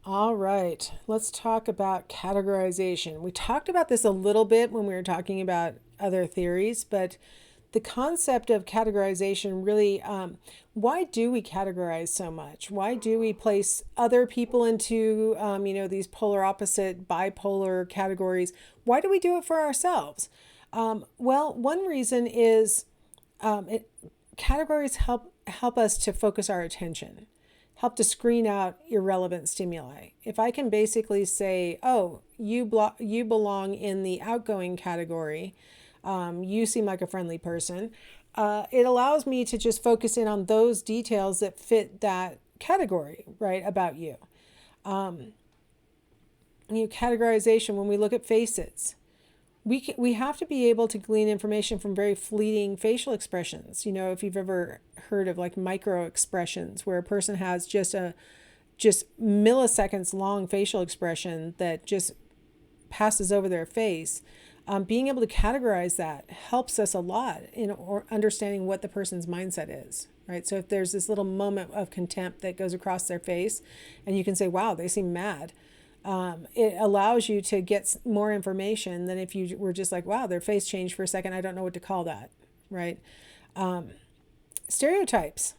All right, let's talk about categorization. We talked about this a little bit when we were talking about other theories, but the concept of categorization really, why do we categorize so much? Why do we place other people into, these polar opposite, bipolar categories? Why do we do it for ourselves? Well, one reason is it, categories help us to focus our attention, help to screen out irrelevant stimuli. If I can basically say, oh, you belong in the outgoing category, you seem like a friendly person, it allows me to just focus in on those details that fit that category, right, about you. Categorization, when we look at faces, we have to be able to glean information from very fleeting facial expressions. You know, if you've ever heard of like micro expressions, where a person has just milliseconds long facial expression that just passes over their face. Being able to categorize that helps us a lot in understanding what the person's mindset is, right? So if there's this little moment of contempt that goes across their face, and you can say, wow, they seem mad. It allows you to get more information than if you were just like, wow, their face changed for a second. I don't know what to call that, right? Stereotypes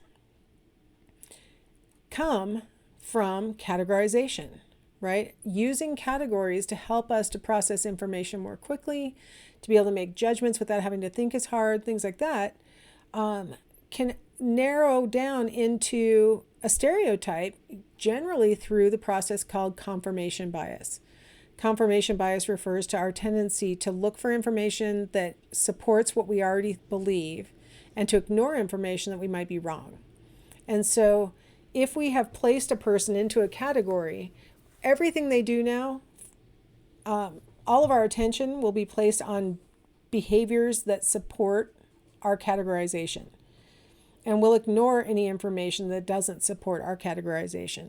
come from categorization, right? Using categories to help us to process information more quickly, to be able to make judgments without having to think as hard, things like that, can narrow down into a stereotype, generally through the process called confirmation bias. Confirmation bias refers to our tendency to look for information that supports what we already believe and to ignore information that we might be wrong. And so if we have placed a person into a category, everything they do now, all of our attention will be placed on behaviors that support our categorization. And we'll ignore any information that doesn't support our categorization.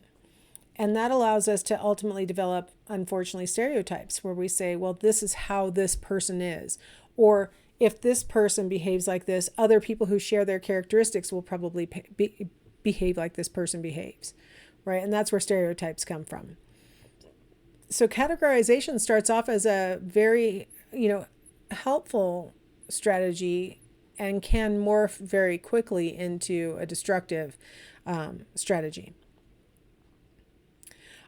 And that allows us to ultimately develop, unfortunately, stereotypes where we say, well, this is how this person is. Or if this person behaves like this, other people who share their characteristics will probably behave like this person behaves, right? And that's where stereotypes come from. So categorization starts off as a very, helpful strategy and can morph very quickly into a destructive strategy.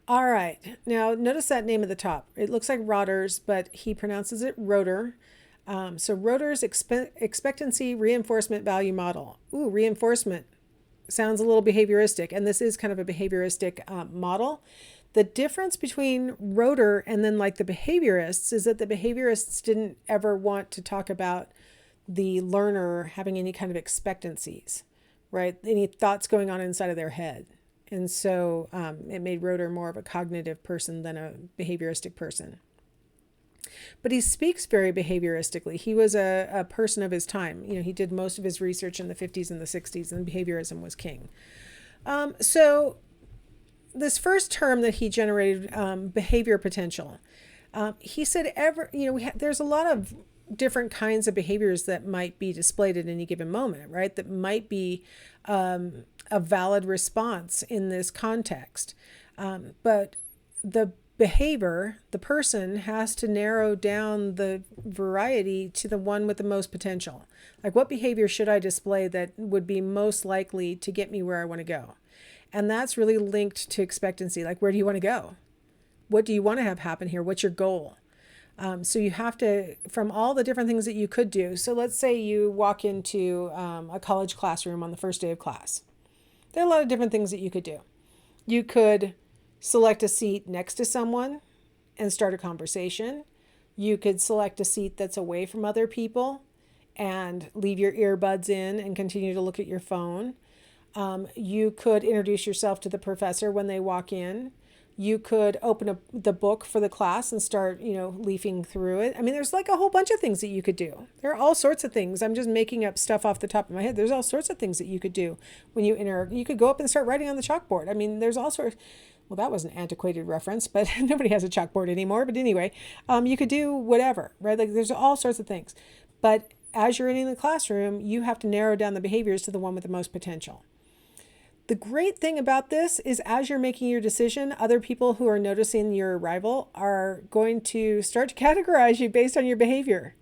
All right, now notice that name at the top. It looks like Rotters, but he pronounces it Rotor. So Rotor's expectancy reinforcement value model. Ooh, reinforcement sounds a little behavioristic, and this is kind of a behavioristic model. The difference between Rotor and then like the behaviorists is that the behaviorists didn't ever want to talk about the learner having any kind of expectancies, right? Any thoughts going on inside of their head. And so it made Rotor more of a cognitive person than a behavioristic person. But he speaks very behavioristically. He was a person of his time. He did most of his research in the 50s and the 60s, and behaviorism was king. So this first term that he generated, behavior potential, he said there's a lot of different kinds of behaviors that might be displayed at any given moment, right? That might be a valid response in this context. But the behavior, the person has to narrow down the variety to the one with the most potential. Like, what behavior should I display that would be most likely to get me where I want to go? And that's really linked to expectancy. Like, where do you want to go? What do you want to have happen here? What's your goal? So you have to, from all the different things that you could do. So let's say you walk into a college classroom on the first day of class. There are a lot of different things that you could do. You could select a seat next to someone and start a conversation. You could select a seat that's away from other people and leave your earbuds in and continue to look at your phone. You could introduce yourself to the professor when they walk in. You could open the book for the class and start, leafing through it. I mean, there's like a whole bunch of things that you could do. There are all sorts of things. I'm just making up stuff off the top of my head. There's all sorts of things that you could do when you You could go up and start writing on the chalkboard. I mean, there's all sorts. Well, that was an antiquated reference, but nobody has a chalkboard anymore. But anyway, you could do whatever, right? Like, there's all sorts of things. But as you're in the classroom, you have to narrow down the behaviors to the one with the most potential. The great thing about this is as you're making your decision, other people who are noticing your arrival are going to start to categorize you based on your behavior.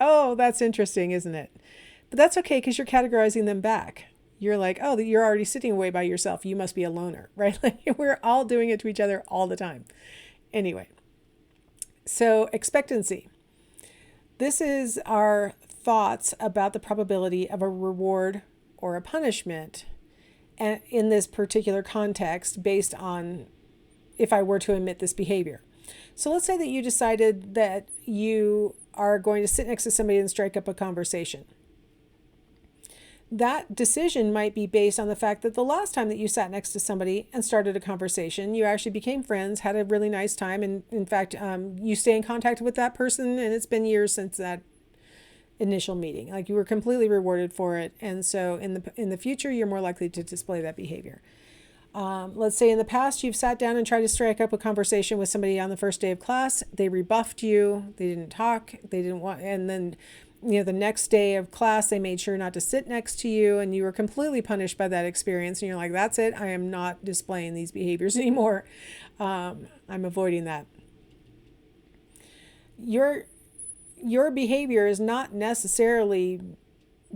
Oh, that's interesting, isn't it? But that's okay because you're categorizing them back. You're like, oh, you're already sitting away by yourself. You must be a loner, right? Like we're all doing it to each other all the time. Anyway, so expectancy. This is our thoughts about the probability of a reward or a punishment in this particular context based on if I were to emit this behavior. So let's say that you decided that you are going to sit next to somebody and strike up a conversation. That decision might be based on the fact that the last time that you sat next to somebody and started a conversation, you actually became friends, had a really nice time, and in fact, you stay in contact with that person, and it's been years since that initial meeting. Like you were completely rewarded for it, and so in the future, you're more likely to display that behavior. Let's say in the past, you've sat down and tried to strike up a conversation with somebody on the first day of class. They rebuffed you. They didn't talk. They didn't want, and then the next day of class, they made sure not to sit next to you, and you were completely punished by that experience. And you're like, that's it. I am not displaying these behaviors anymore. I'm avoiding that. Your behavior is not necessarily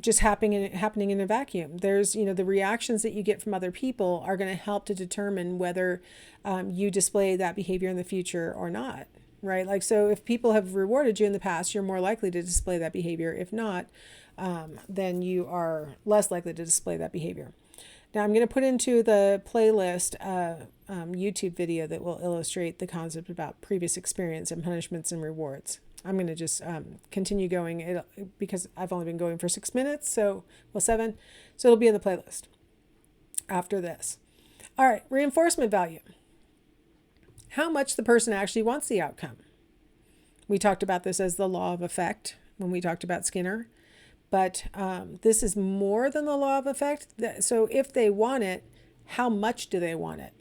just happening in a vacuum. There's, the reactions that you get from other people are going to help to determine whether you display that behavior in the future or not. Right? Like, so if people have rewarded you in the past, you're more likely to display that behavior. If not, then you are less likely to display that behavior. Now I'm going to put into the playlist a YouTube video that will illustrate the concept about previous experience and punishments and rewards. I'm going to just continue going because I've only been going for 6 minutes, 7. So it'll be in the playlist after this. All right, reinforcement value. How much the person actually wants the outcome. We talked about this as the law of effect when we talked about Skinner, but this is more than the law of effect. So if they want it, how much do they want it,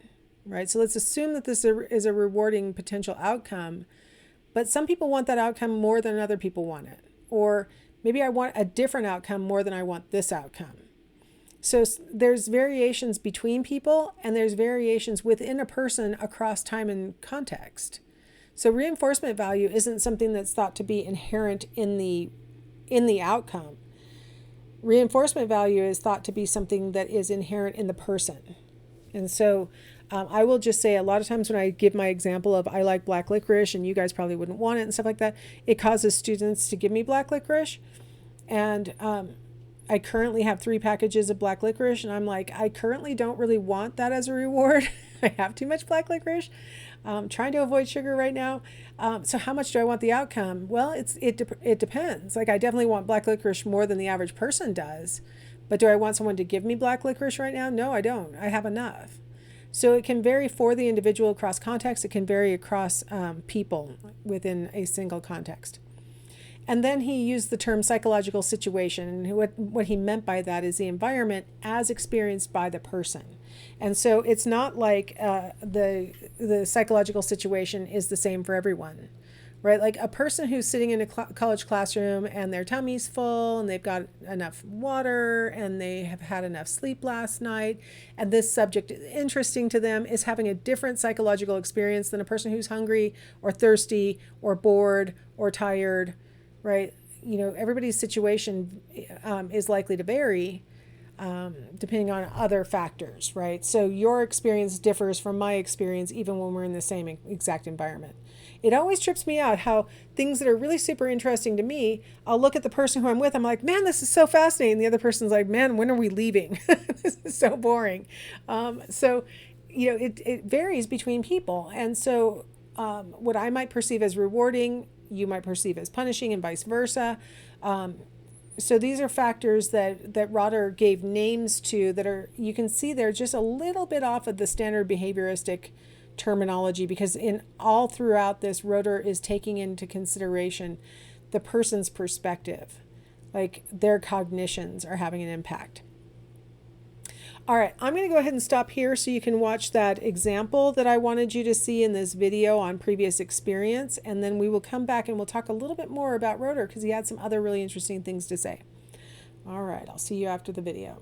right? So let's assume that this is a rewarding potential outcome, but some people want that outcome more than other people want it. Or maybe I want a different outcome more than I want this outcome. So there's variations between people, and there's variations within a person across time and context. So reinforcement value isn't something that's thought to be inherent in the outcome. Reinforcement value is thought to be something that is inherent in the person. And so I will just say a lot of times when I give my example of I like black licorice and you guys probably wouldn't want it and stuff like that, it causes students to give me black licorice. And I currently have 3 packages of black licorice, and I'm like, I currently don't really want that as a reward. I have too much black licorice. Trying to avoid sugar right now. So how much do I want the outcome? Well, it depends. Like I definitely want black licorice more than the average person does. But do I want someone to give me black licorice right now? No, I don't. I have enough. So it can vary for the individual across context. It can vary across people within a single context. And then he used the term psychological situation. And what he meant by that is the environment as experienced by the person. And so it's not like the psychological situation is the same for everyone, right? Like a person who's sitting in a college classroom and their tummy's full and they've got enough water and they have had enough sleep last night and this subject is interesting to them is having a different psychological experience than a person who's hungry or thirsty or bored or tired, right? Everybody's situation is likely to vary depending on other factors, right? So your experience differs from my experience even when we're in the same exact environment. It always trips me out how things that are really super interesting to me, I'll look at the person who I'm with, I'm like, man, this is so fascinating. The other person's like, man, when are we leaving? This is so boring. It varies between people. And so what I might perceive as rewarding, you might perceive as punishing and vice versa. So these are factors that Rotter gave names to that are, you can see they're just a little bit off of the standard behavioristic terminology because in all throughout this, Rotter is taking into consideration the person's perspective, like their cognitions are having an impact. All right, I'm going to go ahead and stop here so you can watch that example that I wanted you to see in this video on previous experience, and then we will come back and we'll talk a little bit more about Rotter because he had some other really interesting things to say. All right, I'll see you after the video.